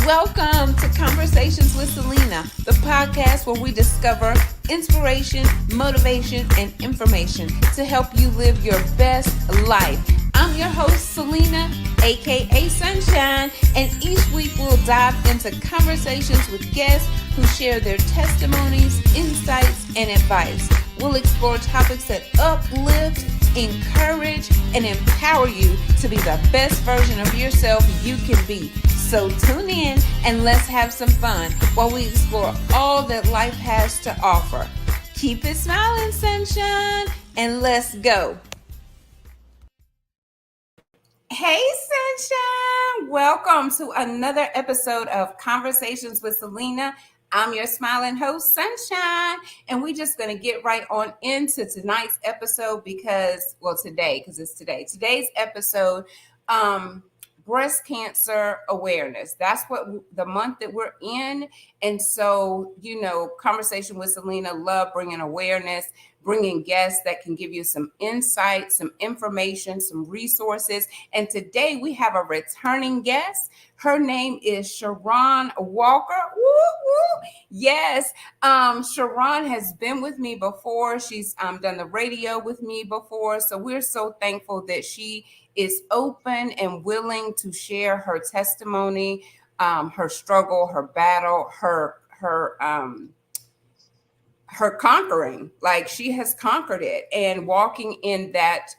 Welcome to Conversations with Celena, the podcast where we discover inspiration, motivation, and information to help you live your best life. I'm your host, Celena, aka Sunshine, and each week we'll dive into conversations with guests who share their testimonies, insights, and advice. We'll explore topics that uplift, encourage, and empower you to be the best version of yourself you can be. So tune in and let's have some fun while we explore all that life has to offer. Keep it smiling, sunshine, and let's go. Hey, sunshine. Welcome to another episode of Conversations with Celena. I'm your smiling host, Sunshine, and we're just going to get right on into tonight's episode because it's today. Today's episode, breast cancer awareness. That's what the month that we're in. And so, Conversation with Celena love bringing awareness, bringing guests that can give you some insight, some information, some resources. And today we have a returning guest. Her name is Charron Walker. Woo, woo. Yes, Charron has been with me before. She's done the radio with me before. So we're so thankful that she is open and willing to share her testimony, her struggle, her battle, her conquering. Like, she has conquered it and walking in that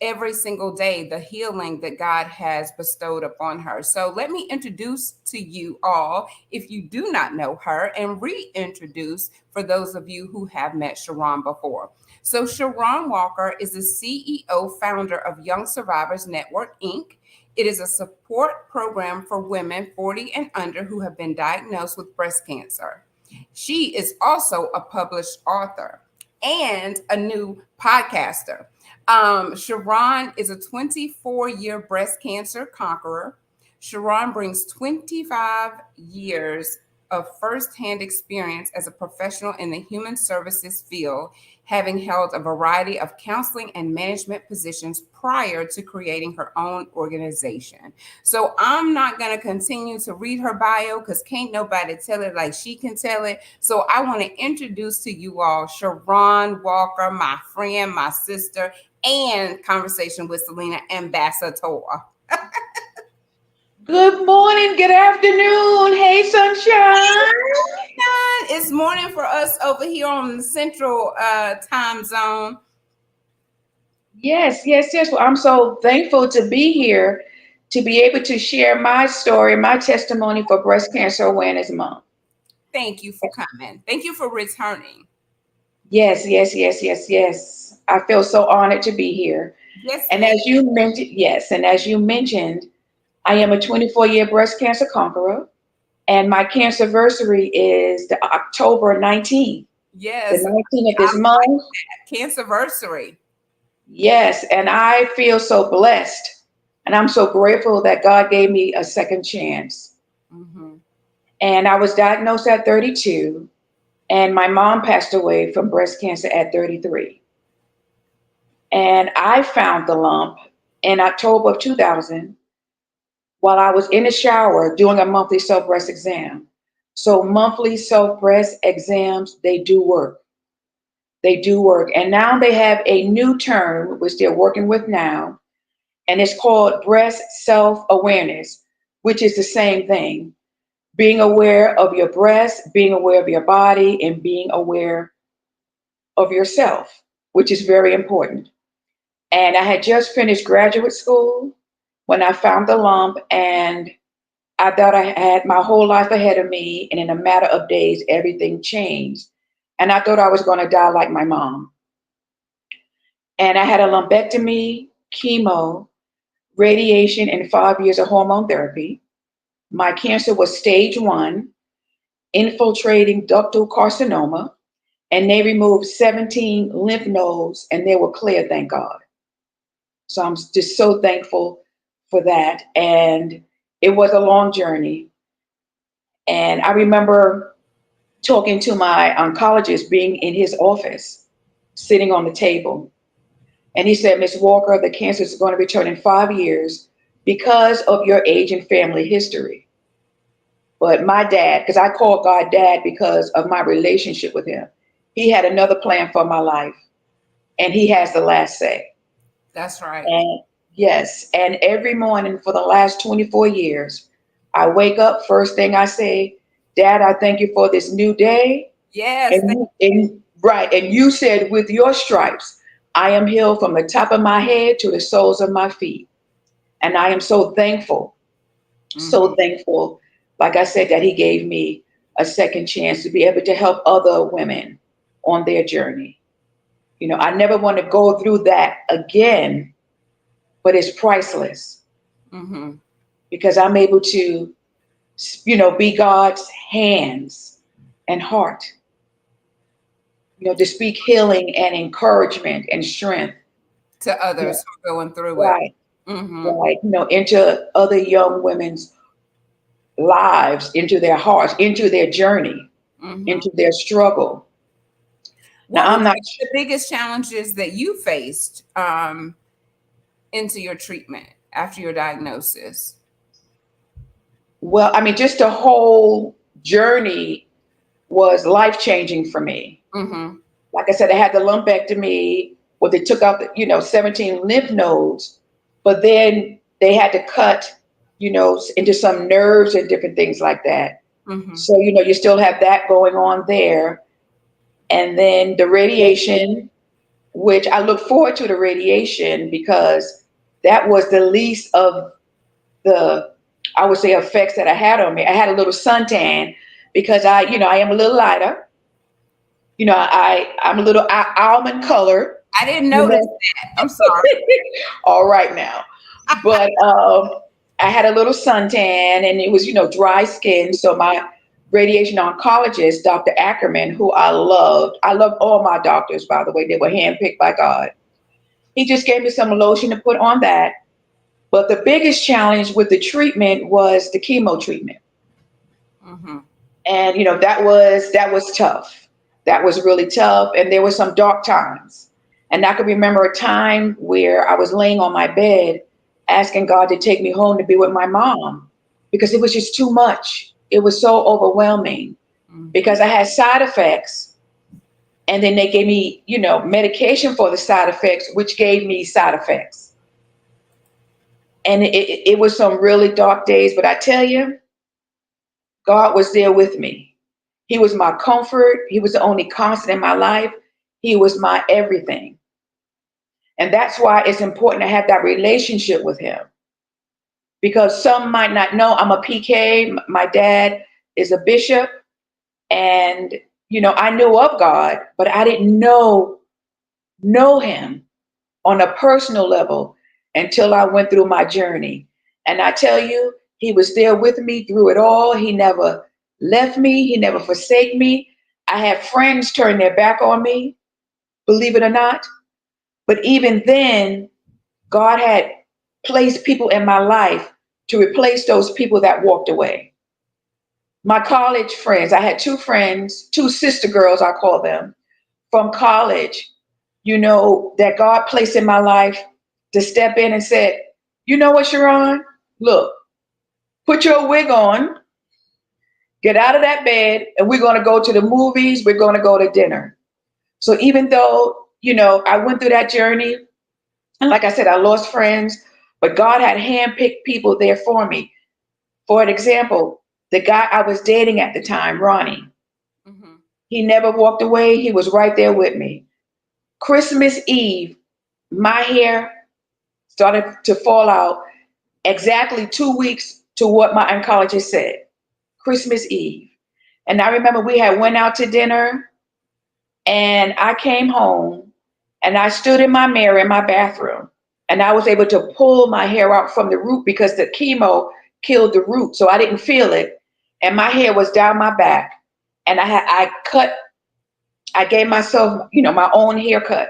every single day, the healing that God has bestowed upon her. So let me introduce to you all, if you do not know her, and reintroduce for those of you who have met Charron before. So Charron Walker is the CEO founder of Young Survivors Network, Inc. It is a support program for women 40 and under who have been diagnosed with breast cancer. She is also a published author and a new podcaster. Charron is a 24-year breast cancer conqueror. Charron brings 25 years of firsthand experience as a professional in the human services field, having held a variety of counseling and management positions prior to creating her own organization. So I'm not going to continue to read her bio because can't nobody tell it like she can tell it. So I want to introduce to you all Charron Walker, my friend, my sister, and Conversation with Celena ambassador. Good morning, good afternoon. Hey, sunshine. It's morning for us over here on the central time zone. Yes. Well, I'm so thankful to be here to be able to share my story, my testimony for Breast Cancer Awareness Month. Thank you for coming. Thank you for returning. Yes. I feel so honored to be here. Yes, And as you mentioned, I am a 24-year breast cancer conqueror, and my cancer anniversary is the October 19th. Yes. The 19th of this month. Cancer anniversary. Yes, and I feel so blessed, and I'm so grateful that God gave me a second chance. Mm-hmm. And I was diagnosed at 32, and my mom passed away from breast cancer at 33. And I found the lump in October of 2000 while I was in the shower doing a monthly self-breast exam. So monthly self-breast exams, they do work. They do work. And now they have a new term, which they're working with now, and it's called breast self-awareness, which is the same thing. Being aware of your breast, being aware of your body, and being aware of yourself, which is very important. And I had just finished graduate school when I found the lump, and I thought I had my whole life ahead of me, and in a matter of days, everything changed. And I thought I was going to die like my mom. And I had a lumpectomy, chemo, radiation, and 5 years of hormone therapy. My cancer was stage 1, infiltrating ductal carcinoma, and they removed 17 lymph nodes, and they were clear, thank God. So I'm just so thankful for that. And it was a long journey. And I remember talking to my oncologist, being in his office, sitting on the table. And he said, Ms. Walker, the cancer is going to return in 5 years because of your age and family history. But my dad, because I call God dad because of my relationship with him, he had another plan for my life, and he has the last say. That's right. And yes, and every morning for the last 24 years, I wake up, first thing I say, Dad, I thank you for this new day. Yes. And right, and you said, with your stripes, I am healed from the top of my head to the soles of my feet. And I am so Mhm. thankful, like I said, that he gave me a second chance to be able to help other women on their journey. I never want to go through that again, but it's priceless Mhm. because I'm able to, be God's hands and heart, to speak healing and encouragement and strength. To Yeah, others who are going through it. right, Mhm. right. Into other young women's lives, into their hearts, into their journey, Mhm. into their struggle. Now, What was I'm not, the biggest challenges that you faced into your treatment after your diagnosis? well, I mean, just the whole journey was life changing for me. Mhm. Like I said, I had the lumpectomy where they took out the, 17 lymph nodes, but then they had to cut, into some nerves and different things like that. Mhm. So, you still have that going on there. And then the radiation, which I look forward to the radiation because that was the least of the, I would say, effects that I had on me. I had a little suntan because I am a little lighter. I'm a little almond color. I didn't You notice know, that. I'm sorry. all right now. But I had a little suntan, and it was, dry skin. So my radiation oncologist, Dr. Ackerman, who I love all my doctors, by the way, they were handpicked by God. He just gave me some lotion to put on that. But the biggest challenge with the treatment was the chemo treatment. Mhm. And that was tough. That was really tough, and there were some dark times. And I could remember a time where I was laying on my bed asking God to take me home to be with my mom because it was just too much. It was so overwhelming Mhm. because I had side effects, and then they gave me medication for the side effects, which gave me side effects. And it was some really dark days, but I tell you, God was there with me. He was my comfort. He was the only constant in my life. He was my everything. And that's why it's important to have that relationship with him. Because some might not know I'm a PK. My dad is a bishop. And, I knew of God, but I didn't know him on a personal level until I went through my journey. And I tell you, he was there with me through it all. He never left me. He never forsake me. I had friends turn their back on me, believe it or not. But even then, God had placed people in my life to replace those people that walked away. My college friends, I had two friends, two sister girls, I call them, from college, that God placed in my life to step in and said, you know what, Charron? Look, put your wig on, get out of that bed, and we're going to go to the movies. We're going to go to dinner. So even though, I went through that journey, and like I said, I lost friends, but God had handpicked people there for me. For an example, the guy I was dating at the time, Ronnie, Mhm. he never walked away. He was right there with me. Christmas Eve, my hair started to fall out exactly 2 weeks to what my oncologist said. Christmas Eve. And I remember we had went out to dinner, and I came home and I stood in my mirror in my bathroom, and I was able to pull my hair out from the root because the chemo killed the root. So I didn't feel it. And my hair was down my back. And I gave myself, my own haircut.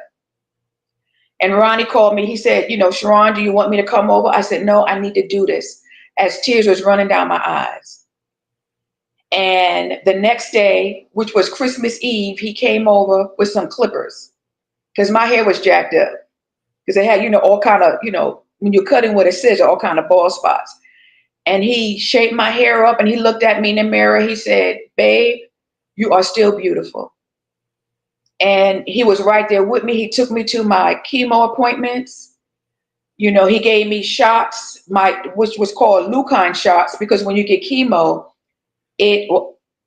And Ronnie called me. He said, Sharon, do you want me to come over? I said, no, I need to do this, as tears was running down my eyes. And the next day, which was Christmas Eve, he came over with some clippers because my hair was jacked up. Because they had, all kind of, when you're cutting with a scissor, all kind of bald spots. And he shaped my hair up and he looked at me in the mirror. He said, "Babe, you are still beautiful." And he was right there with me. He took me to my chemo appointments. You know, he gave me shots, which was called leukozyme shots, because when you get chemo, it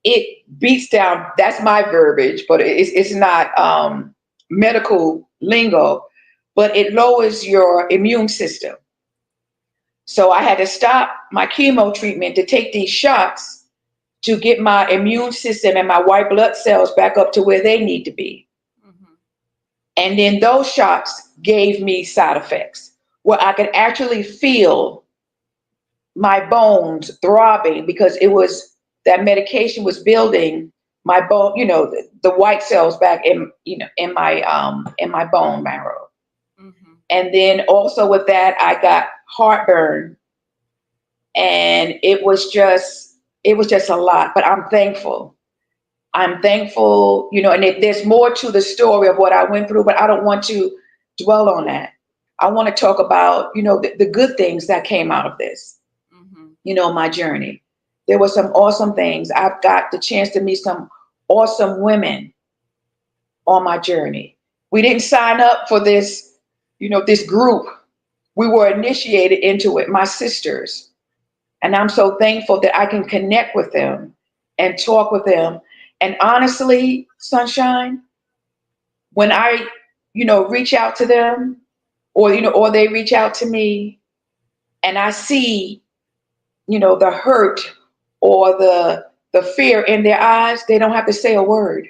it beats down. That's my verbiage, but it's not medical lingo. But it lowers your immune system. So I had to stop my chemo treatment to take these shots to get my immune system and my white blood cells back up to where they need to be. Mm-hmm. And then those shots gave me side effects where I could actually feel my bones throbbing because it was that medication was building my bone, the white cells back in my bone marrow. Mm-hmm. And then also with that, I got heartburn, and it was just a lot. But I'm thankful. I'm thankful, and there's more to the story of what I went through, but I don't want to dwell on that. I want to talk about, the good things that came out of this, Mm-hmm. my journey. There were some awesome things. I've got the chance to meet some awesome women on my journey. We didn't sign up for this, this group. We were initiated into it, my sisters. And I'm so thankful that I can connect with them and talk with them. And honestly, Sunshine, when I, reach out to them, or they reach out to me, and I see, the hurt or the fear in their eyes, they don't have to say a word,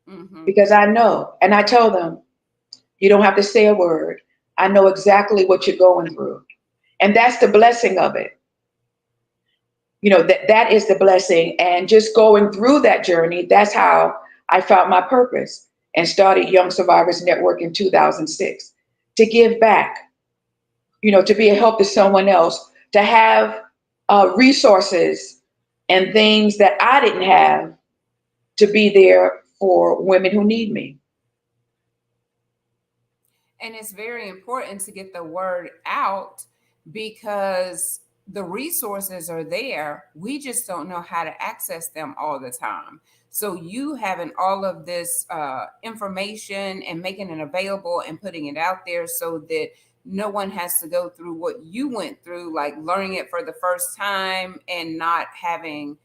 Mm-hmm. because I know. And I tell them, you don't have to say a word. I know exactly what you're going through. And that's the blessing of it. That is the blessing. And just going through that journey, that's how I found my purpose and started Young Survivors Network in 2006 to give back, to be a help to someone else, to have resources and things that I didn't have, to be there for women who need me. And it's very important to get the word out because the resources are there. We just don't know how to access them all the time. So, you having all of this information and making it available and putting it out there so that no one has to go through what you went through, like learning it for the first time and not having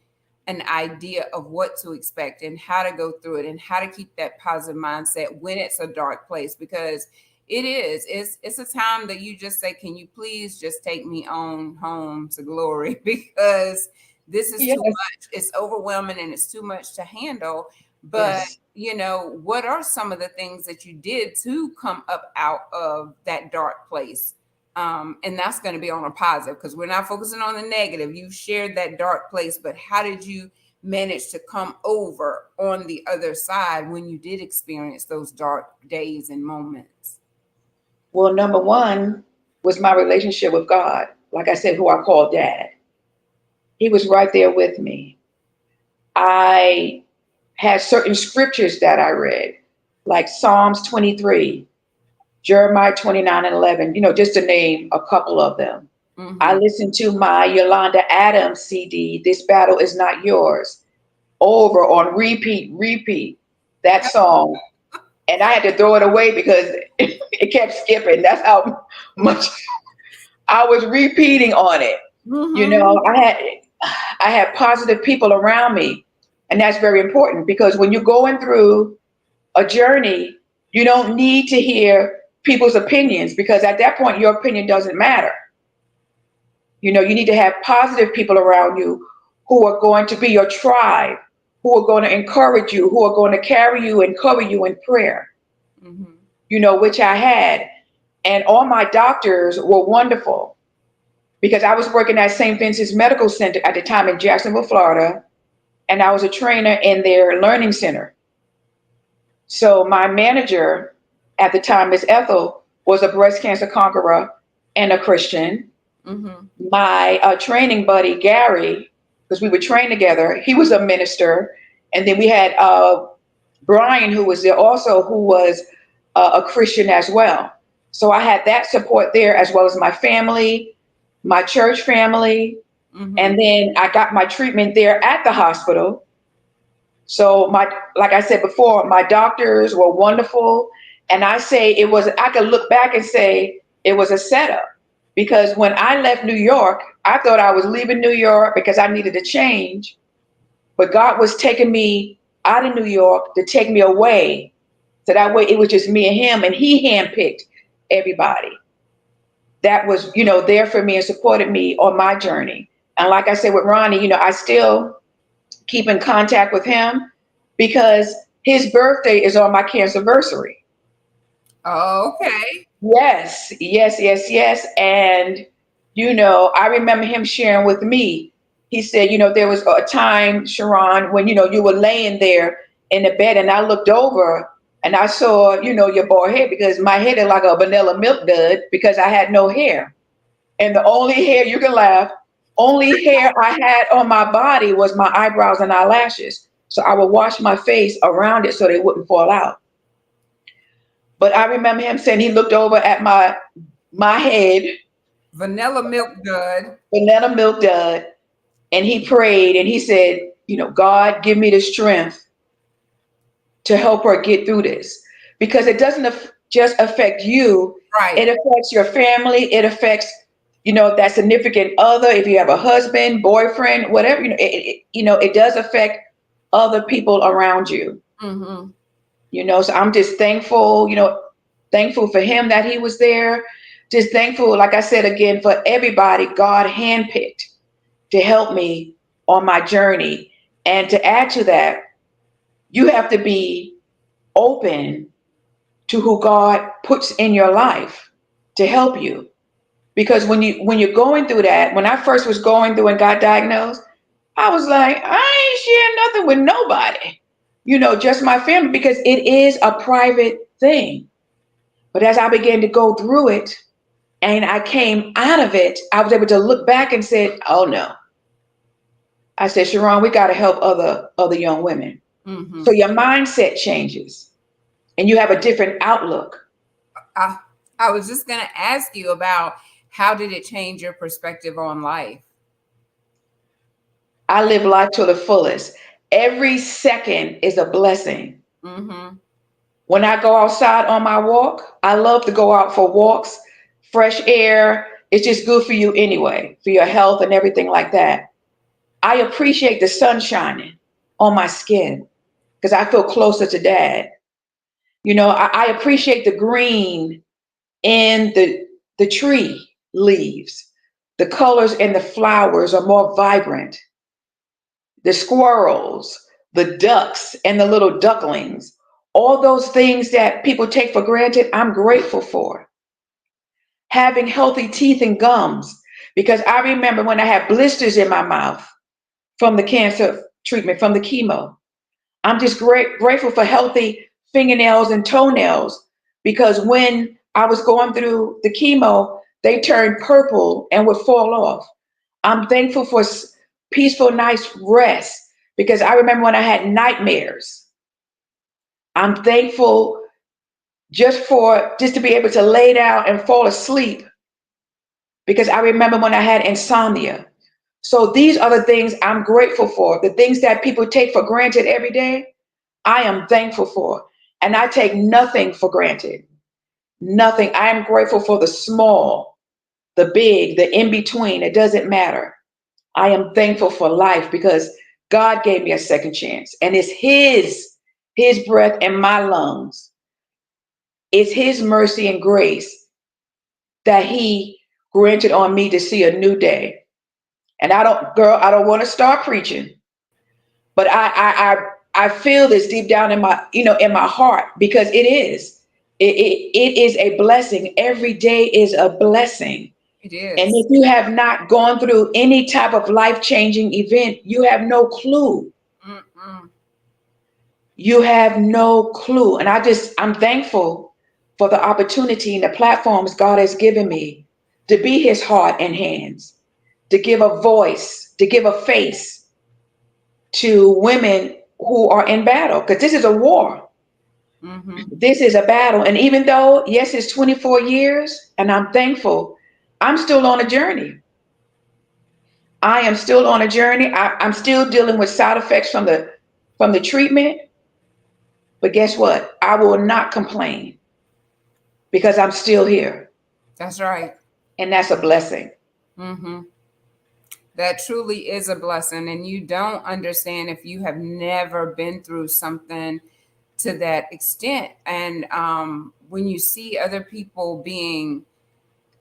an idea of what to expect and how to go through it and how to keep that positive mindset when it's a dark place, because it's a time that you just say, can you please just take me on home to glory because this is too Yes, much. It's overwhelming and it's too much to handle. But yes. what are some of the things that you did to come up out of that dark place? And that's going to be on a positive because we're not focusing on the negative. You shared that dark place, but how did you manage to come over on the other side when you did experience those dark days and moments? Well, number one was my relationship with God. Like I said, who I call Dad. He was right there with me. I had certain scriptures that I read, like Psalms 23, Jeremiah 29 and 11, just to name a couple of them. I Mm-hmm. listened to my Yolanda Adams CD, This Battle Is Not Yours, over on repeat, that song. And I had to throw it away because it kept skipping. That's how much I was repeating on it. You Mm-hmm. know, I had positive people around me. And that's very important because when you're going through a journey, you don't need to hear people's opinions because at that point your opinion doesn't matter. You need to have positive people around you who are going to be your tribe, who are going to encourage you, who are going to carry you and cover you in prayer, Mm-hmm. which I had. And all my doctors were wonderful because I was working at St. Vincent's Medical Center at the time in Jacksonville, Florida, and I was a trainer in their learning center. So my manager at the time, Miss Ethel, was a breast cancer conqueror and a Christian. Mm-hmm. My training buddy, Gary, because we would train together, he was a minister. And then we had Brian, who was there also, who was a Christian as well. So I had that support there as well as my family, my church family. Mm-hmm. And then I got my treatment there at the hospital. So like I said before, my doctors were wonderful. And I could look back and say it was a setup, because when I left New York, I thought I was leaving New York because I needed a change. But God was taking me out of New York to take me away. So that way it was just me and him, and he handpicked everybody that was, there for me and supported me on my journey. And like I said with Ronnie, I still keep in contact with him because his birthday is on my cancer anniversary. Okay. Yes, yes, yes, yes. And, I remember him sharing with me. He said, there was a time, Charron, when, you were laying there in the bed, and I looked over and I saw, your bald head, because my head is like a vanilla milk dud because I had no hair. And the only hair, you can laugh, only hair I had on my body was my eyebrows and eyelashes. So I would wash my face around it so they wouldn't fall out. But I remember him saying he looked over at my head, Vanilla milk dud. banana milk dud, and he prayed and he said, God, give me the strength to help her get through this. Because it doesn't just affect you, it Right. affects your family, it affects, that significant other, if you have a husband, boyfriend, whatever, it does affect other people around you. Mm-hmm. So I'm just thankful, thankful for him that he was there. Just thankful, like I said again, for everybody God handpicked to help me on my journey. And to add to that, you have to be open to who God puts in your life to help you. Because when you're going through that, when I first was going through and got diagnosed, I was like, I ain't sharing nothing with nobody, just my family, because it is a private thing. But as I began to go through it and I came out of it, I was able to look back and said, oh no. I said, Charron, we got to help other young women. Mm-hmm. So your mindset changes and you have a different outlook. I, I was just going to ask you about how did it change your perspective on life? I live life to the fullest. Every second is a blessing. Mm-hmm. When I go outside on my walk, I love to go out for walks, fresh air. It's just good for you anyway, for your health and everything like that. I appreciate the sun shining on my skin because I feel closer to dad. I appreciate the green in the tree leaves. The colors in the flowers are more vibrant. The squirrels, the ducks, and the little ducklings, all those things that people take for granted, I'm grateful for. Having healthy teeth and gums, because I remember when I had blisters in my mouth from the cancer treatment, from the chemo. I'm just grateful for healthy fingernails and toenails, because when I was going through the chemo, they turned purple and would fall off. I'm thankful for peaceful, nice rest, because I remember when I had nightmares. I'm thankful just to be able to lay down and fall asleep, because I remember when I had insomnia. So these are the things I'm grateful for. The things that people take for granted every day, I am thankful for. And I take nothing for granted. Nothing. I am grateful for the small, the big, the in between. It doesn't matter. I am thankful for life because God gave me a second chance. And it's his breath in my lungs. It's his mercy and grace that he granted on me to see a new day. And I don't want to start preaching, but I feel this deep down in my heart, because it is a blessing. Every day is a blessing. It And is. if you have not gone through any type of life-changing event, you have no clue. Mm-mm. You have no clue. And I'm thankful for the opportunity and the platforms God has given me to be his heart and hands, to give a voice, to give a face to women who are in battle, because this is a war. Mm-hmm. This is a battle. And even though, yes, it's 24 years, and I'm thankful, I'm still on a journey. I am still on a journey. I'm still dealing with side effects from the treatment. But guess what? I will not complain because I'm still here. That's right. And that's a blessing. Mm-hmm. That truly is a blessing. And you don't understand if you have never been through something to that extent. And when you see other people being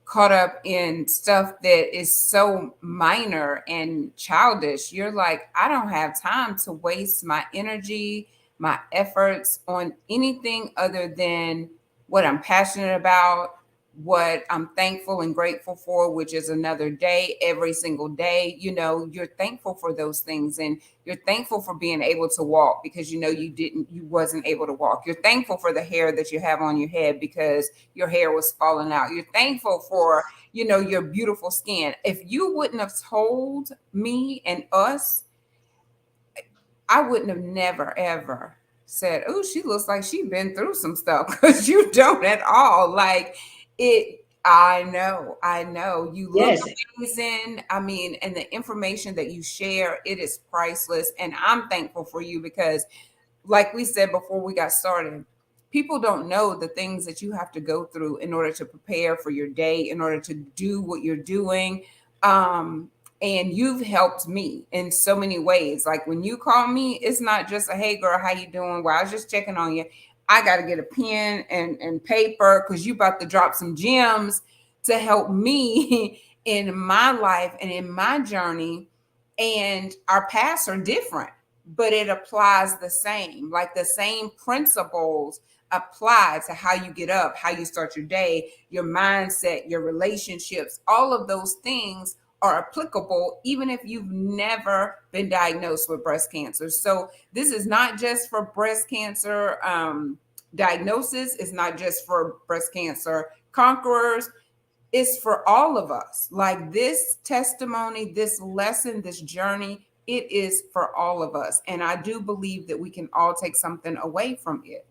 caught up in stuff that is so minor and childish, you're like, I don't have time to waste my energy, my efforts on anything other than what I'm passionate about, what I'm thankful and grateful for, which is another day, every single day. You know, you're thankful for those things, and you're thankful for being able to walk because you know you wasn't able to walk. You're thankful for the hair that you have on your head because your hair was falling out. You're thankful for, you know, your beautiful skin. If you wouldn't have told me and us, I wouldn't have never ever said, "Oh, she looks like she's been through some stuff," because you don't at all. Like it. I know. You look Yes. amazing. I mean, and the information that you share, it is priceless. And I'm thankful for you because, like we said before we got started, people don't know the things that you have to go through in order to prepare for your day, in order to do what you're doing. Um, and you've helped me in so many ways. Like when you call me, it's not just a hey girl, how you doing? Well, I was just checking on you. I got to get a pen and paper because you about to drop some gems to help me in my life and in my journey. And our paths are different, but it applies the same. Like the same principles apply to how you get up, how you start your day, your mindset, your relationships. All of those things are applicable even if you've never been diagnosed with breast cancer. So this is not just for breast cancer diagnosis. It's not just for breast cancer conquerors. It's for all of us. Like this testimony, this lesson, this journey, it is for all of us. And I do believe that we can all take something away from it.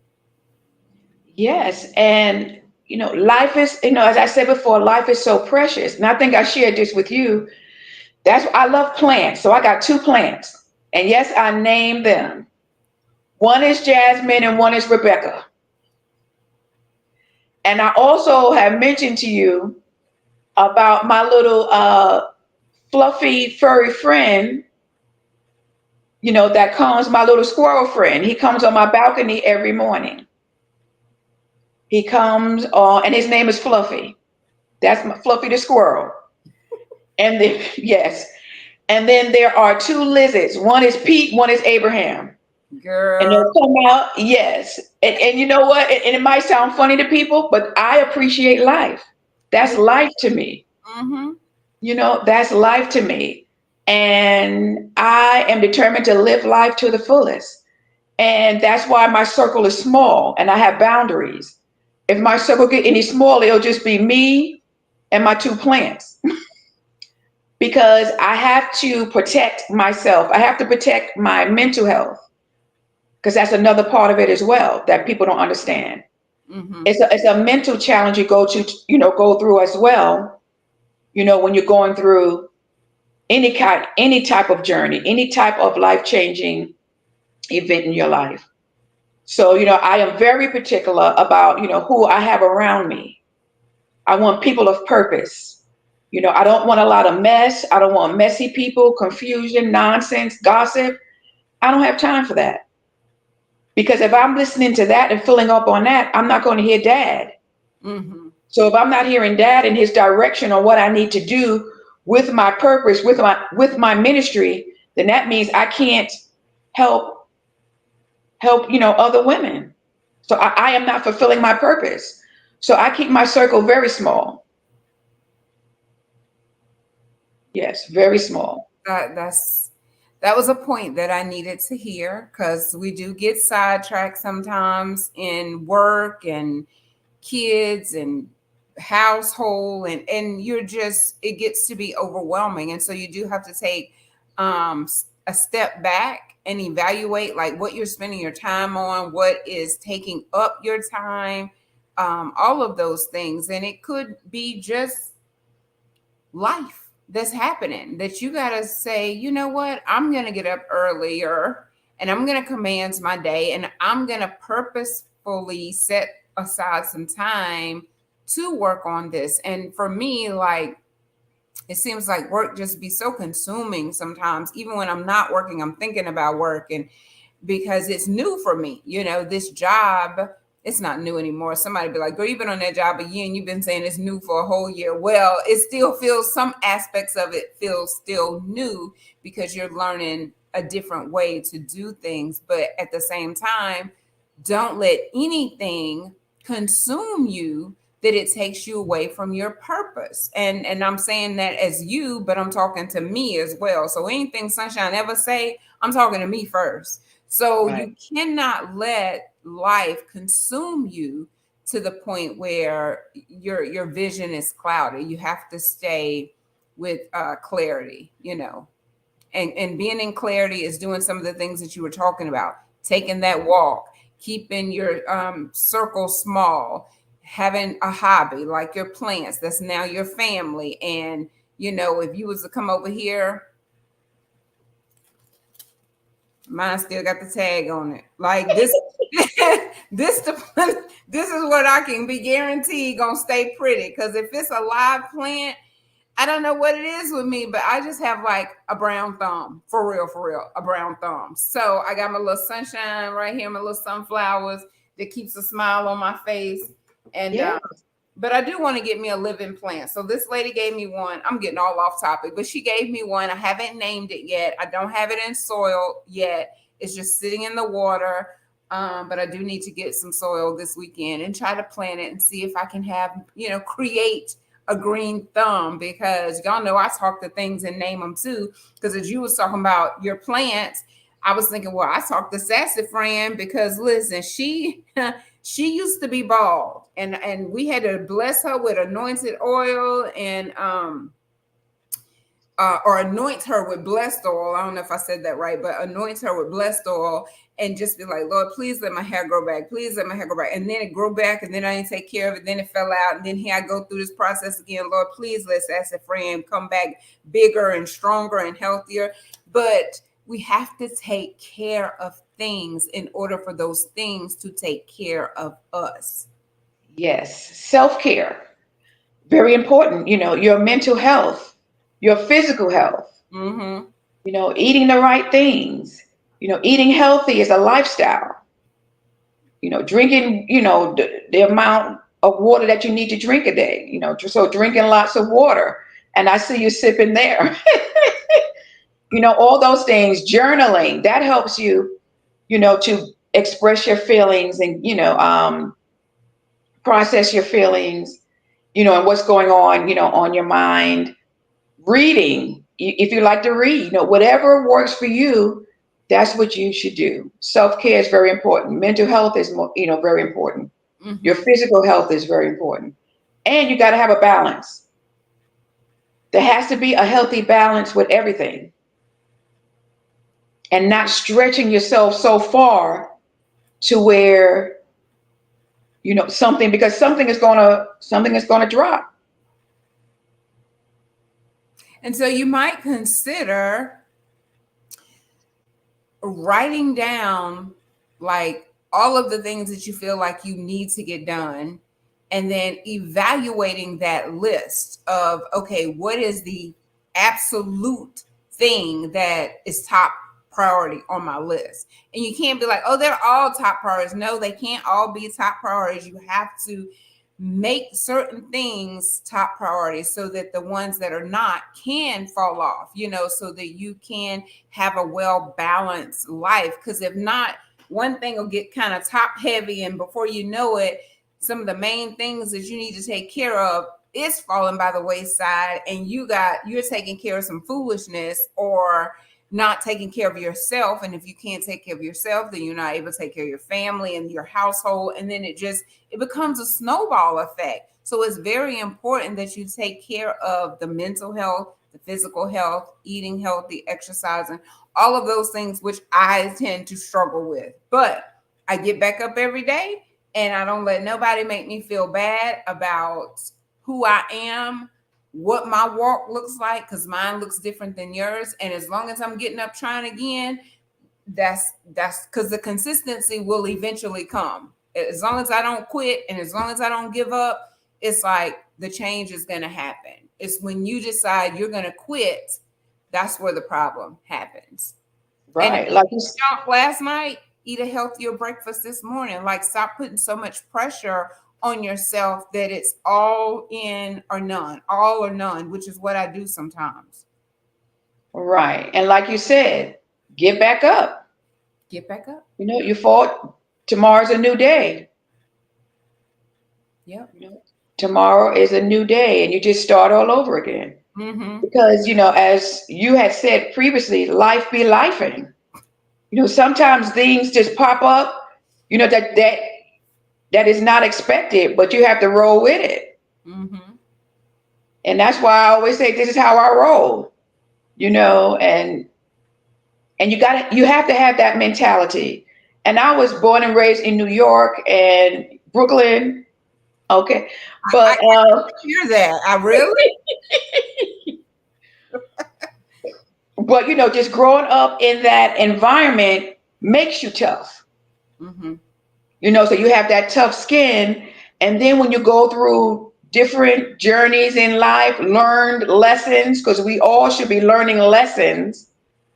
Yes. And, life is, as I said before, life is so precious. And I think I shared this with you. I love plants. So I got two plants. And yes, I named them. One is Jasmine and one is Rebecca. And I also have mentioned to you about my little fluffy, furry friend, that comes, my little squirrel friend. He comes on my balcony every morning. He comes on, and his name is Fluffy. That's Fluffy the squirrel. And then, yes. And then there are two lizards. One is Pete, one is Abraham. And Girl. they'll come out, yes. And you know what? And it might sound funny to people, but I appreciate life. That's life to me. Mm-hmm. That's life to me. And I am determined to live life to the fullest. And that's why my circle is small and I have boundaries. If my circle get any smaller, it'll just be me and my two plants. Because I have to protect myself. I have to protect my mental health. Because that's another part of it as well that people don't understand. Mm-hmm. It's a mental challenge you go through as well. When you're going through any type of journey, any type of life-changing event in your life. So, I am very particular about, who I have around me. I want people of purpose. I don't want a lot of mess. I don't want messy people, confusion, nonsense, gossip. I don't have time for that. Because if I'm listening to that and filling up on that, I'm not going to hear dad. Mm-hmm. So if I'm not hearing dad in his direction on what I need to do with my purpose, with my ministry, then that means I can't help, other women. So I am not fulfilling my purpose. So I keep my circle very small. Yes, very small. That was a point that I needed to hear because we do get sidetracked sometimes in work and kids and household, and you're just, it gets to be overwhelming, and so you do have to take a step back and evaluate like what you're spending your time on, what is taking up your time, all of those things. And it could be just life. that's happening, that you got to say, you know what, I'm going to get up earlier and I'm going to command my day and I'm going to purposefully set aside some time to work on this. And for me, like, it seems like work just be so consuming sometimes. Even when I'm not working, I'm thinking about work. And because it's new for me, this job, it's not new anymore. Somebody be like, girl, you've been on that job a year and you've been saying it's new for a whole year. Well, it still feels, some aspects of it feel still new because you're learning a different way to do things. But at the same time, don't let anything consume you that it takes you away from your purpose. And I'm saying that as you, but I'm talking to me as well. So anything Sunshine ever say, I'm talking to me first. So Right. you cannot let life consume you to the point where your vision is clouded. You have to stay with clarity, and being in clarity is doing some of the things that you were talking about, taking that walk, keeping your circle small, having a hobby like your plants, that's now your family. And if you was to come over here, mine still got the tag on it. Like this, this is what I can be guaranteed gonna stay pretty. Because if it's a live plant, I don't know what it is with me, but I just have like a brown thumb, for real, a brown thumb. So I got my little sunshine right here, my little sunflowers that keeps a smile on my face. And Yeah. but I do want to get me a living plant. So this lady gave me one. I'm getting all off topic, but she gave me one. I haven't named it yet. I don't have it in soil yet. It's just sitting in the water. But I do need to get some soil this weekend and try to plant it and see if I can have, create a green thumb, because y'all know I talk to things and name them too. Because as you was talking about your plants, I was thinking, well, I talked to Sassafras because listen, she she used to be bald, and we had to bless her with anointed oil and or anoint her with blessed oil. I don't know if I said that right, but anoint her with blessed oil and just be like, Lord, please let my hair grow back. Please let my hair grow back. And then it grew back, and then I didn't take care of it. Then it fell out. And then here I go through this process again. Lord, please let Sassafras come back bigger and stronger and healthier. But we have to take care of things in order for those things to take care of us. Yes. Self care, very important. Your mental health, your physical health, Mm-hmm. eating the right things, eating healthy is a lifestyle. Drinking, the amount of water that you need to drink a day, so drinking lots of water. And I see you sipping there. All those things, journaling, that helps you, to express your feelings and, process your feelings, and what's going on, on your mind. Reading, if you like to read, whatever works for you, that's what you should do. Self-care is very important. Mental health is more, very important. Your Mm-hmm. physical health is very important. And you got to have a balance. There has to be a healthy balance with everything, and not stretching yourself so far to where, something, because something is going to drop. And so you might consider writing down like all of the things that you feel like you need to get done, and then evaluating that list of, okay, what is the absolute thing that is top priority on my list. And you can't be like, oh, they're all top priorities. No, they can't all be top priorities. You have to make certain things top priorities so that the ones that are not can fall off, so that you can have a well balanced life. Because if not, one thing will get kind of top heavy, and before you know it, some of the main things that you need to take care of is falling by the wayside, and you're taking care of some foolishness or not taking care of yourself. And if you can't take care of yourself, then you're not able to take care of your family and your household, and then it becomes a snowball effect. So it's very important that you take care of the mental health, the physical health, eating healthy, exercising, all of those things, which I tend to struggle with. But I get back up every day, and I don't let nobody make me feel bad about who I am what my walk looks like, because mine looks different than yours. And as long as I'm getting up trying again, that's because the consistency will eventually come. As long as I don't quit and as long as I don't give up, it's like the change is going to happen. It's when you decide you're going to quit, that's where the problem happens. And if Right. you jump last night, eat a healthier breakfast this morning. Like, stop putting so much pressure on yourself that it's all in or none, all or none, which is what I do sometimes. Right. And like you said, get back up. Get back up. You fought. Tomorrow's a new day. Yep. Tomorrow is a new day, and you just start all over again. Mm-hmm. Because, as you had said previously, life be lifing. Sometimes things just pop up, that is not expected, but you have to roll with it. Mm-hmm. And that's why I always say this is how I roll, and you have to have that mentality. And I was born and raised in New York and Brooklyn. Okay. But I hear that. I really? but just growing up in that environment makes you tough. Mm-hmm. So you have that tough skin. And then when you go through different journeys in life, learned lessons, because we all should be learning lessons,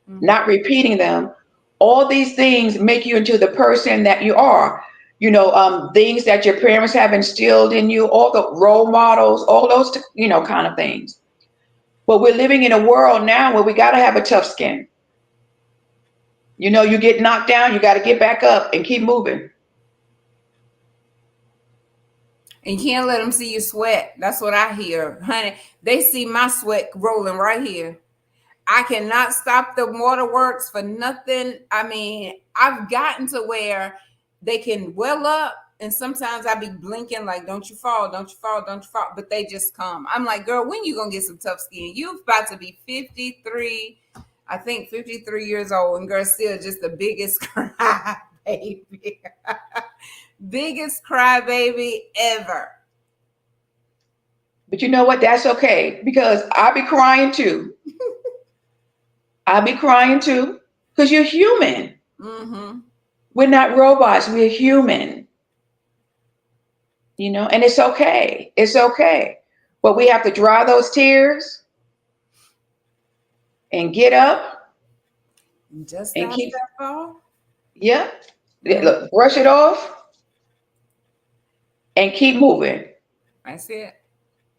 not repeating them. All these things make you into the person that you are. Things that your parents have instilled in you, all the role models, all those, kind of things. But we're living in a world now where we got to have a tough skin. You get knocked down, you got to get back up and keep moving. And you can't let them see you sweat. That's what I hear. Honey, they see my sweat rolling right here. I cannot stop the waterworks for nothing. I mean, I've gotten to where they can well up, and sometimes I be blinking like, don't you fall, don't you fall, don't you fall. But they just come. I'm like, girl, when you going to get some tough skin? You about to be 53, I think 53 years old, and girl, still just the biggest cry baby. Biggest crybaby ever. But you know what? That's okay, because I'll be crying too. I'll be crying too, because you're human. Mm-hmm. We're not robots. We're human. And it's okay. It's okay. But we have to dry those tears and get up Just and that keep, fall. yeah, Mm-hmm. look, brush it off and keep moving. That's it.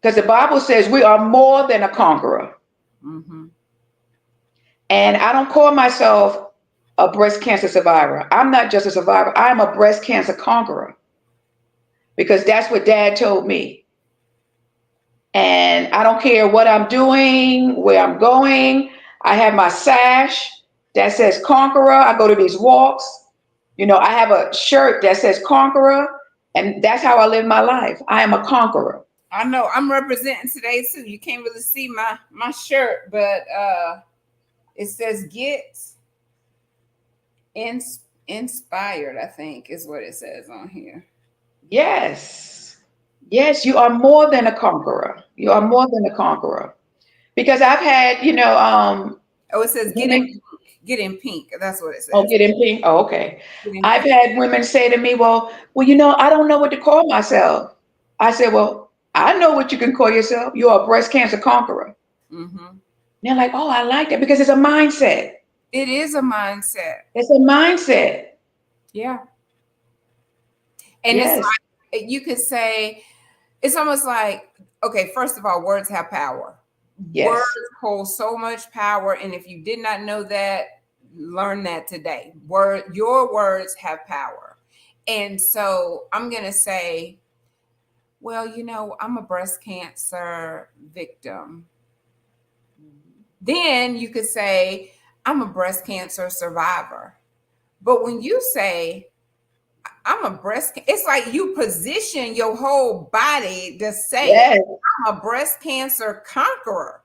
Because the Bible says we are more than a conqueror. Mm-hmm. And I don't call myself a breast cancer survivor. I'm not just a survivor. I'm a breast cancer conqueror, because that's what Dad told me. And I don't care what I'm doing, where I'm going. I have my sash that says Conqueror. I go to these walks. I have a shirt that says Conqueror, and that's how I live my life. I am a conqueror. I know I'm representing today too. You can't really see my shirt, but it says get inspired, I think is what it says on here. Yes. Yes, you are more than a conqueror. You are more than a conqueror. Because I've had, Oh, it says get in women. pink. Get in pink. That's what it Oh, says. get in pink. Oh, okay. Get in I've pink. had women say to me, well, I don't know what to call myself. I said, well, I know what you can call yourself. You're a breast cancer conqueror. Mm-hmm. They're like, oh, I like that, because it's a mindset. It is a mindset. It's a mindset. Yeah. And it's Yes. like you could say, it's almost like, okay, first of all, words have power. Words Yes. hold so much power. And if you did not know that, learn that today. Your words have power. And so I'm gonna say, well, I'm a breast cancer victim. Then you could say, I'm a breast cancer survivor. But when you say, I'm a it's like you position your whole body to say, Yes. I'm a breast cancer conqueror.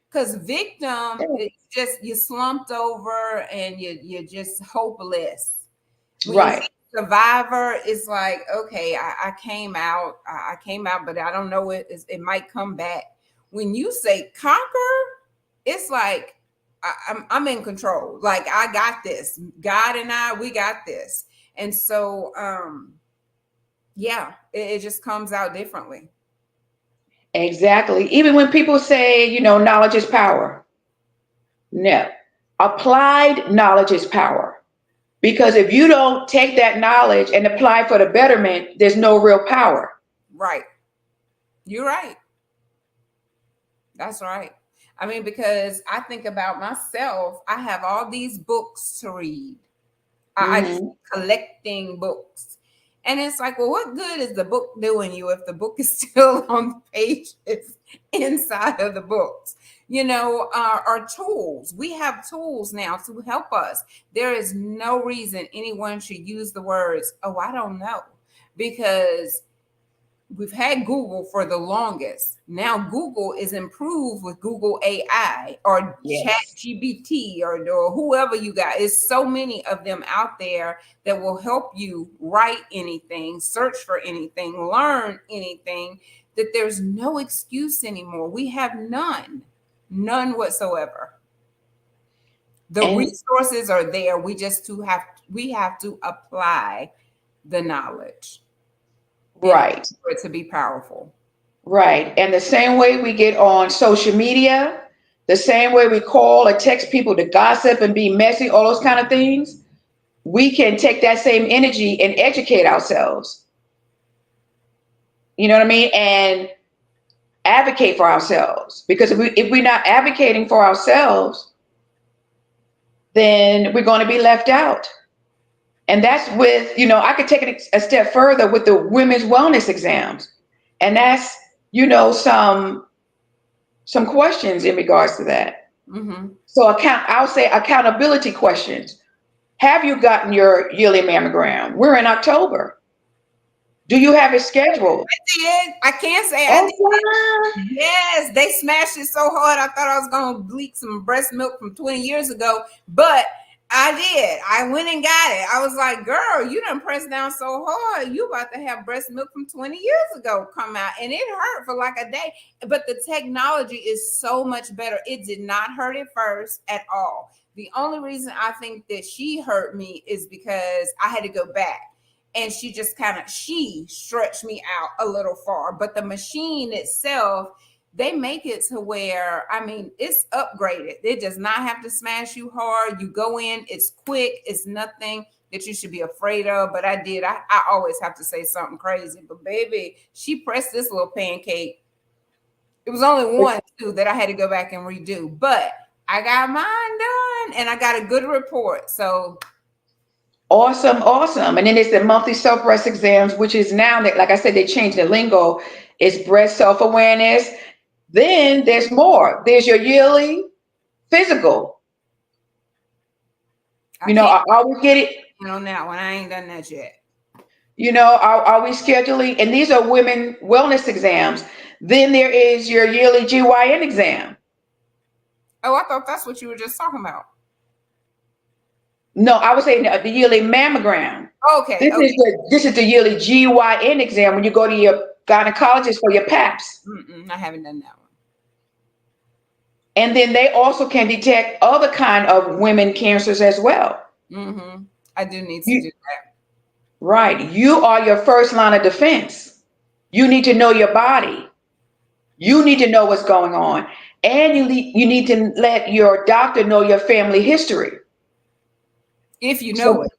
Because victim is just you slumped over and you're just hopeless. When you say Right. survivor, it's like, okay, I came out, but I don't know it might come back. when you say conquer, it's like I'm in control. Like I got this. God and I, we got this. And so yeah, it just comes out differently. Exactly. Even when people say, knowledge is power. No. Applied knowledge is power. Because if you don't take that knowledge and apply for the betterment, there's no real power. Right. You're right. That's right. I mean, because I think about myself, I have all these books to read. I just Hmm. collecting books. And it's like, well, what good is the book doing you if the book is still on the pages inside of the books? Our tools. We have tools now to help us. There is no reason anyone should use the words, oh, I don't know, because we've had Google for the longest. Now Google is improved with Google AI or Chat Yes. GBT or whoever you got. It's so many of them out there that will help you write anything, search for anything, learn anything, that there's no excuse anymore. We have none whatsoever. The And resources are there. We have to apply the knowledge in order right, for it to be powerful. right. And the same way we get on social media, the same way we call or text people to gossip and be messy, all those kind of things, we can take that same energy and educate ourselves. You know what I mean? And advocate for ourselves. Because if we're not advocating for ourselves, then we're going to be left out. And that's with, I could take it a step further with the women's wellness exams. And that's, some questions in regards to that. Mm-hmm. So I'll say accountability questions. Have you gotten your yearly mammogram? We're in October. Do you have it scheduled? Did. I can't say I Oh, did. wow. Yes, they smashed it so hard. I thought I was gonna leak some breast milk from 20 years ago, but I did. I went and got it. I was like, girl, you done pressed down so hard. You about to have breast milk from 20 years ago come out. And it hurt for like a day. But the technology is so much better. It did not hurt at first at all. The only reason I think that she hurt me is because I had to go back, and she just she stretched me out a little far. But the machine itself, they make it to where, I mean, it's upgraded. It does not have to smash you hard. You go in, it's quick, it's nothing that you should be afraid of. But I always have to say something crazy, but baby, she pressed this little pancake. It was only one too that I had to go back and redo, but I got mine done and I got a good report. So Awesome, awesome. And then there's the monthly self breast exams, which is now that, like I said, they changed the lingo. It's breast self awareness. Then there's more. There's your yearly physical. I can't Are we getting, on that one. I ain't done that yet. are we scheduling? And these are women wellness exams. Then there is your yearly GYN exam. Oh, I thought that's what you were just talking about. No, I was saying the yearly mammogram. Okay, okay. This is the yearly GYN exam when you go to your gynecologist for your PAPs. I haven't done that one. And then they also can detect other kind of women cancers as well. I do need to You, do that. right. You are your first line of defense. You need to know your body. You need to know what's going on. And you need to let your doctor know your family history. If you know So, it,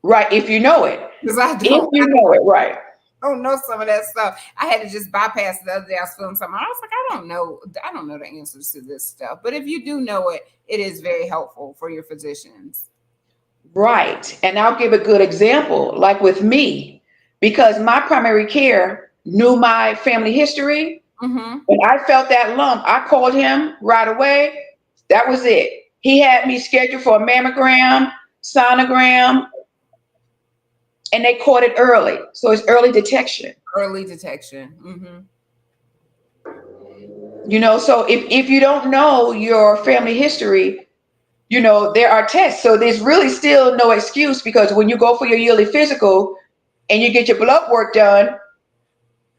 right, if you know it. because I If don't. you know it, right. I don't know some of that stuff. I had to just bypass it the other day. I was feeling something. I was like, I don't know. I don't know the answers to this stuff. But if you do know it, it is very helpful for your physicians. Right. And I'll give a good example, like with me, because my primary care knew my family history. When I felt that lump, I called him right away. That was it. He had me scheduled for a mammogram, sonogram, and they caught it early. So it's early detection. Early detection. So if you don't know your family history, there are tests. So there's really still no excuse, because when you go for your yearly physical and you get your blood work done,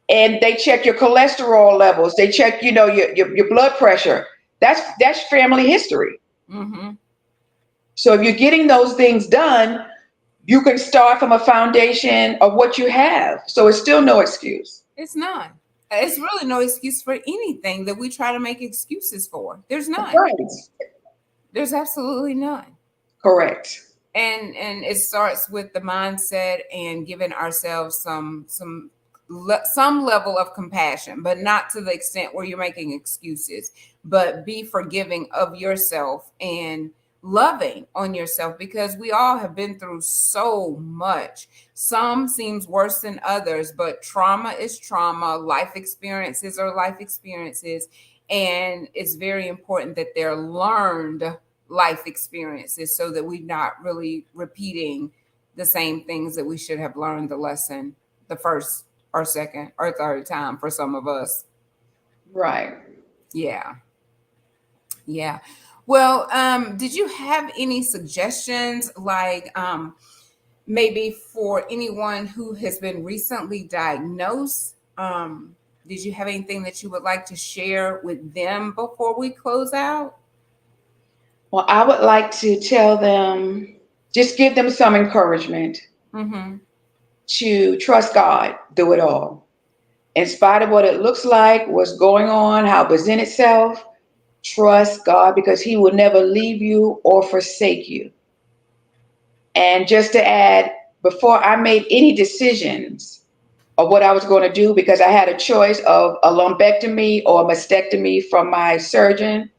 and they check your cholesterol levels. They check, your blood pressure. That's family history. Mm-hmm. So if you're getting those things done, you can start from a foundation of what you have. So it's still no excuse. It's none. It's really no excuse for anything that we try to make excuses for. There's none. Right. There's absolutely none. Correct. And it starts with the mindset and giving ourselves some level of compassion, but not to the extent where you're making excuses, but be forgiving of yourself and loving on yourself, because we all have been through so much. Some seems worse than others, but trauma is trauma. Life experiences are life experiences, and it's very important that they're learned life experiences so that we're not really repeating the same things that we should have learned the lesson the first or second or third time for some of us. Right. Yeah. Yeah. Well, did you have any suggestions, like maybe for anyone who has been recently diagnosed? Did you have anything that you would like to share with them before we close out? Well, I would like to tell them, just give them some encouragement Mm-hmm. to trust God through it all. In spite of what it looks like, what's going on, how it presents itself, trust God because He will never leave you or forsake you. And just to add, before I made any decisions of what I was going to do, because I had a choice of a lumpectomy or a mastectomy from my surgeon,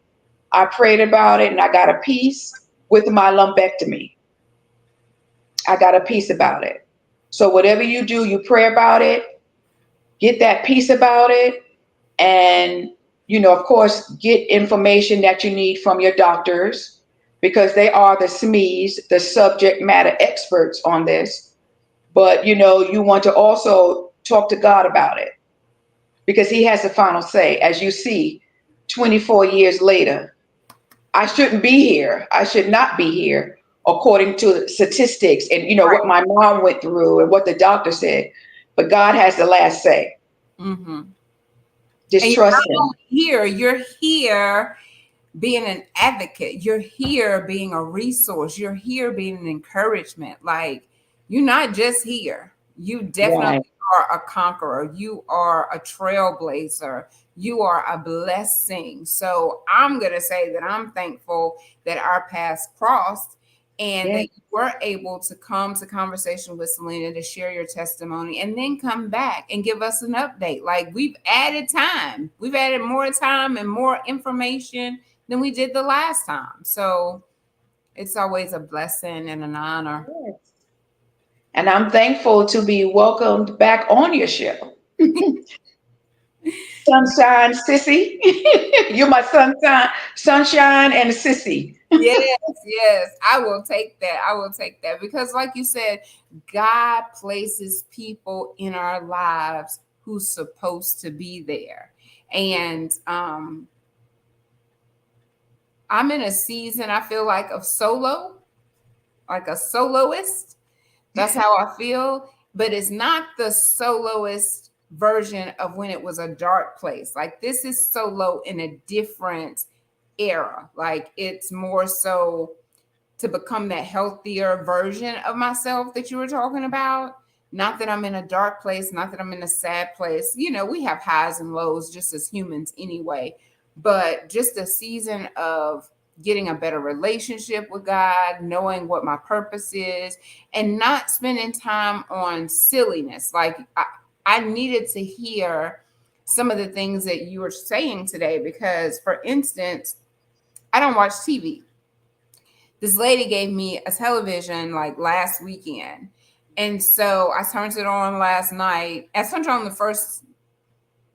I prayed about it and I got a peace with my lumpectomy. I got a peace about it. So whatever you do, you pray about it, get that peace about it, and of course, get information that you need from your doctors because they are the SMEs, the subject matter experts on this. But you want to also talk to God about it because He has the final say. As you see, 24 years later, I shouldn't be here. I should not be here, according to statistics and what my mom went through and what the doctor said. But God has the last say. Mm-hmm. And Just you're trust not Him. only here, you're here being an advocate. You're here being a resource. You're here being an encouragement. Like, you're not just here. You Right. definitely are a conqueror. You are a trailblazer. You are a blessing. So I'm going to say that I'm thankful that our paths crossed and Yeah. that you were able to come to conversation with Celena to share your testimony and then come back and give us an update. Like, we've added time. We've added more time and more information than we did the last time. So it's always a blessing and an honor. Yes. And I'm thankful to be welcomed back on your show. Sunshine Sissy. You're my sunshine and sissy. Yes, yes, I will take that. I will take that because, like you said, God places people in our lives who's supposed to be there. And I'm in a season, I feel like, of solo, like a soloist. That's how I feel. But it's not the soloist version of when it was a dark place. Like, this is solo in a different era. Like, it's more so to become that healthier version of myself that you were talking about. Not that I'm in a dark place, not that I'm in a sad place. We have highs and lows just as humans anyway, but just a season of getting a better relationship with God, knowing what my purpose is, and not spending time on silliness. Like, I needed to hear some of the things that you were saying today because, for instance, I don't watch TV. This lady gave me a television like last weekend. And so I turned it on last night. I turned it on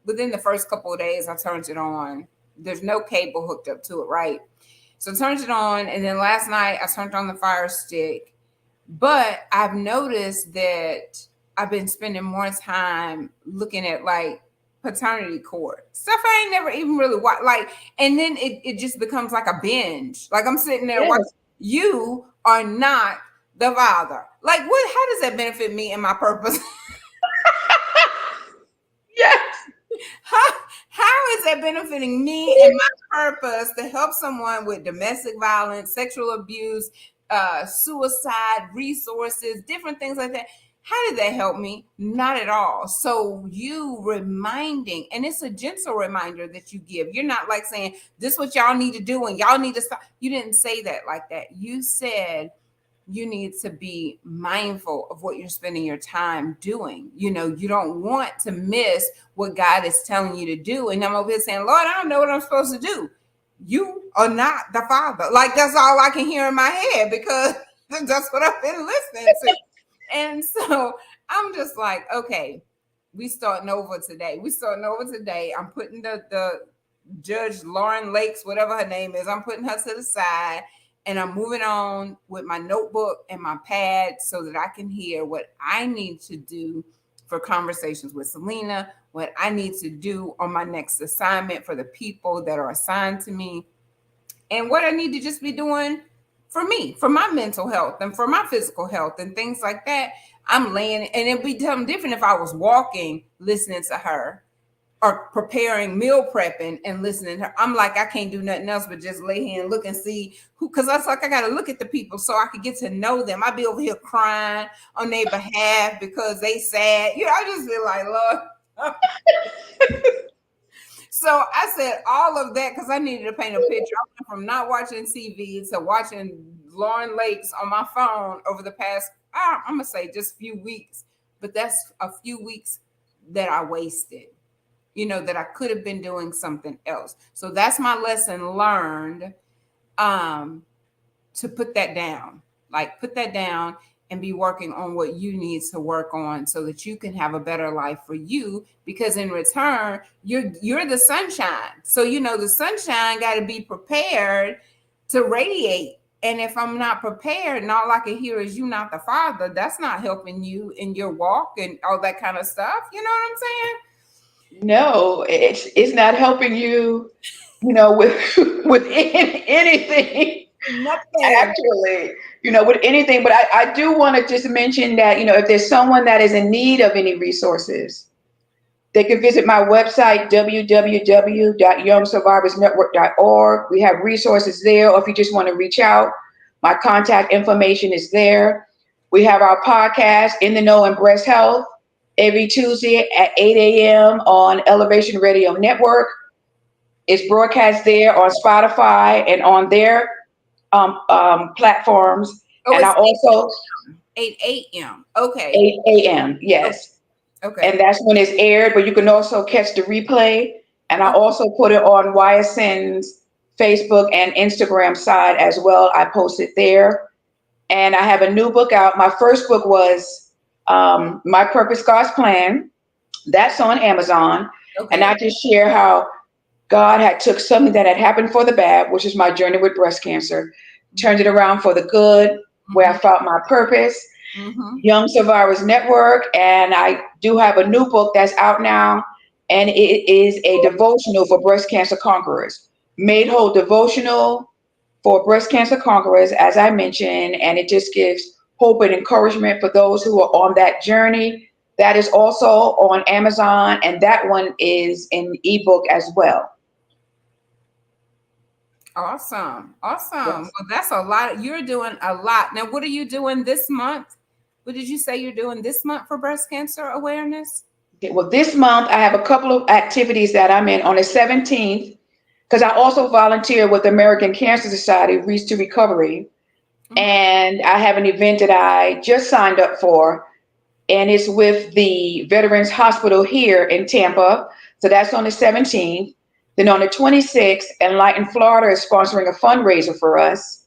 within the first couple of days, I turned it on. There's no cable hooked up to it, right? So I turned it on. And then last night I turned on the Fire Stick. But I've noticed that I've been spending more time looking at like paternity court stuff I ain't never even really watched. Like, and then it just becomes like a binge. Like, I'm sitting there watching. Yes. You are not the father. Like, what? How does that benefit me and my purpose? Yes. How is that benefiting me and my purpose to help someone with domestic violence, sexual abuse, suicide, resources, different things like that? How did that help me? Not at all. So you reminding, and it's a gentle reminder that you give. You're not like saying, this is what y'all need to do and y'all need to stop. You didn't say that like that. You said, you need to be mindful of what you're spending your time doing. You know, you don't want to miss what God is telling you to do. And I'm over here saying, Lord, I don't know what I'm supposed to do. You are not the Father. Like, that's all I can hear in my head, because that's what I've been listening to. And so I'm just like, okay, we starting over today. I'm putting the Judge Lauren Lakes, whatever her name is, I'm putting her to the side. And I'm moving on with my notebook and my pad so that I can hear what I need to do for conversations with Celena, what I need to do on my next assignment for the people that are assigned to me, and what I need to just be doing for me, for my mental health and for my physical health and things like that. I'm laying, and it'd be something different if I was walking, listening to her, or preparing meal prepping and listening to her. I'm like, I can't do nothing else but just lay here and look and see who, because that's like, I got to look at the people so I could get to know them. I'd be over here crying on their behalf because they sad. You know, I just feel like, Lord. So I said all of that because I needed to paint a picture. I went from not watching TV to watching Lauren Lakes on my phone over the past, I'm going to say just a few weeks, but that's a few weeks that I wasted. You know, that I could have been doing something else. So that's my lesson learned, to put that down, like put that down and be working on what you need to work on so that you can have a better life for you, because in return, you're the sunshine. So, you know, the sunshine got to be prepared to radiate. And if I'm not prepared and all I can hear is you not the Father, that's not helping you in your walk and all that kind of stuff. You know what I'm saying? No, it's not helping you, with with anything. Nothing. Actually, with anything. But I do want to just mention that, if there's someone that is in need of any resources, they can visit my website, www.youngsurvivorsnetwork.org. We have resources there. Or if you just want to reach out, my contact information is there. We have our podcast, In the Know and Breast Health, every Tuesday at 8 a.m. on Elevation Radio Network. It's broadcast there on Spotify and on their platforms. Oh, And I also 8 a.m. Okay. 8 a.m. Yes. Okay. And that's when it's aired, but you can also catch the replay. And I Okay. also put it on YSN's Facebook and Instagram side as well. I post it there. And I have a new book out. My first book was My Purpose, God's Plan. That's on Amazon. Okay. And I just share how God had took something that had happened for the bad, which is my journey with breast cancer, turned it around for the good, where I found my purpose. Young Survivors Network, and I do have a new book that's out now, and it is a devotional for breast cancer conquerors. Made Whole devotional for breast cancer conquerors, as I mentioned, and it just gives hope and encouragement for those who are on that journey. That is also on Amazon, and that one is in ebook as well. Awesome. Awesome. Yes. Well, that's a lot. You're doing a lot. Now, what are you doing this month? What did you say you're doing this month for breast cancer awareness? Okay, well, this month I have a couple of activities that I'm in on the 17th, because I also volunteer with the American Cancer Society, Reach to Recovery. And I have an event that I just signed up for, and it's with the Veterans Hospital here in Tampa. So that's on the 17th. Then on the 26th, Enlighten Florida is sponsoring a fundraiser for us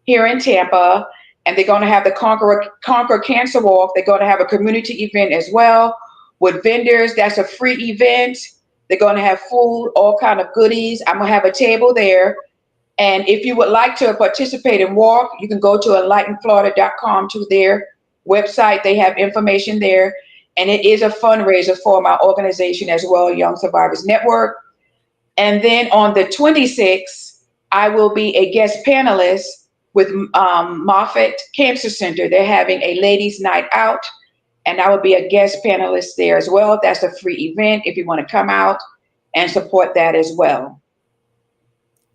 here in Tampa. And they're going to have the Conquer Cancer Walk. They're going to have a community event as well with vendors. That's a free event. They're going to have food, all kind of goodies. I'm going to have a table there. And if you would like to participate and walk, you can go to enlightenflorida.com to their website. They have information there. And it is a fundraiser for my organization as well, Young Survivors Network. And then on the 26th, I will be a guest panelist with Moffitt Cancer Center. They're having a ladies' night out. and I will be a guest panelist there as well. That's a free event if you want to come out and support that as well.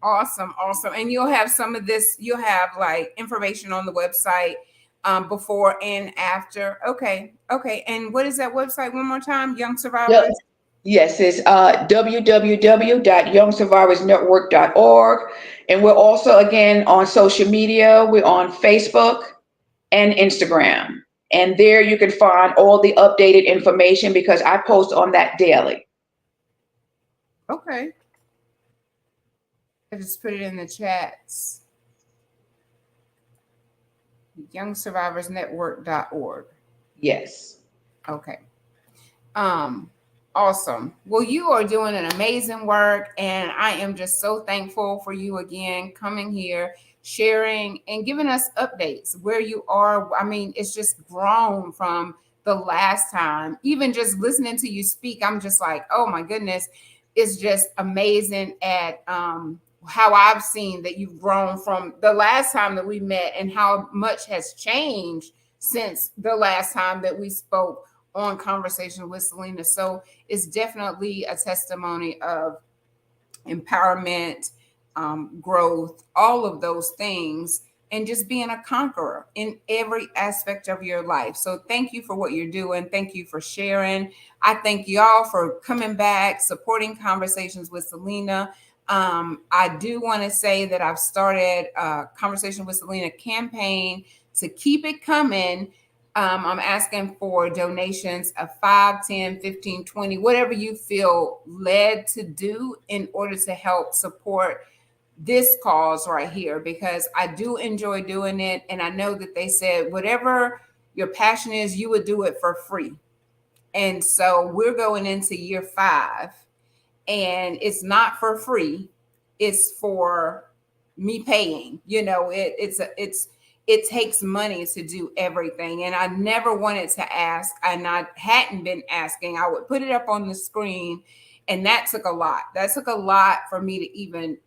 Awesome, awesome. And you'll have some of this, you'll have like information on the website before and after. Okay, okay. And what is that website one more time? Young Yep. Survivors? Yes, it's www.youngsurvivorsnetwork.org. And we're also, again, on social media. We're on Facebook and Instagram. And there you can find all the updated information because I post on that daily. Okay. I just put it in the chats. YoungSurvivorsNetwork.org. Yes. Okay. Awesome. Well, you are doing an amazing work, and I am just so thankful for you again coming here, sharing and giving us updates where you are. I mean, it's just grown from the last time. Even just listening to you speak, I'm just like, oh my goodness, it's just amazing at how I've seen that you've grown from the last time that we met and how much has changed since the last time that we spoke on Conversation with Celena. So it's definitely a testimony of empowerment, growth, all of those things, and just being a conqueror in every aspect of your life. So thank you for what you're doing. Thank you for sharing. I thank y'all for coming back, supporting Conversations with Celena. I do want to say that I've started a Conversation with Celena campaign to keep it coming. I'm asking for donations of 5, 10, 15, 20, whatever you feel led to do in order to help support this cause right here, because I do enjoy doing it. And I know that they said whatever your passion is, you would do it for free. And so we're going into year 5, and it's not for free. It's for me paying. You know, it takes money to do everything. And I never wanted to ask, and I hadn't been asking. I would put it up on the screen, and that took a lot. That took a lot for me to even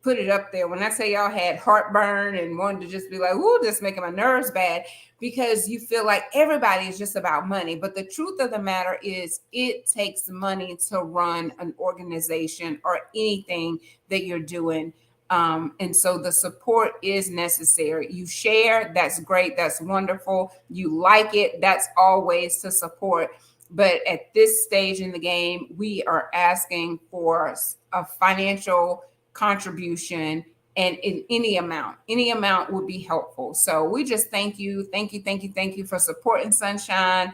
put it up there. When I say y'all had heartburn and wanted to just be like, "Ooh, just making my nerves bad," because you feel like everybody is just about money. But the truth of the matter is, it takes money to run an organization or anything that you're doing. And so the support is necessary. You share, that's great, that's wonderful. You like it, that's always to support. But at this stage in the game, we are asking for a financial contribution, and in any amount would be helpful. So we just thank you for supporting Sunshine,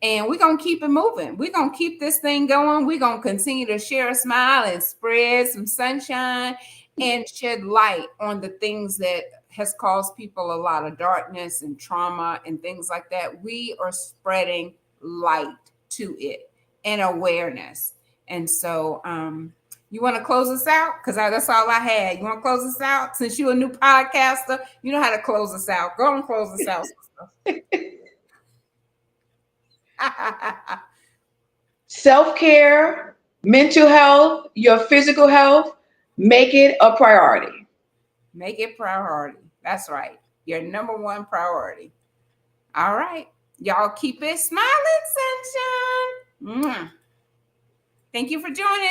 and we're gonna keep it moving. We're gonna keep this thing going. We're gonna continue to share a smile and spread some sunshine and shed light on the things that has caused people a lot of darkness and trauma and things like that. We are spreading light to it and awareness. And so you want to close us out? Because that's all I had. You want to close us out? Since you're a new podcaster, you know how to close us out. Go and close us out. Self-care, mental health, your physical health, make it a priority. Make it priority. That's right. Your number one priority. All right. Y'all keep it smiling, sunshine. Thank you for joining.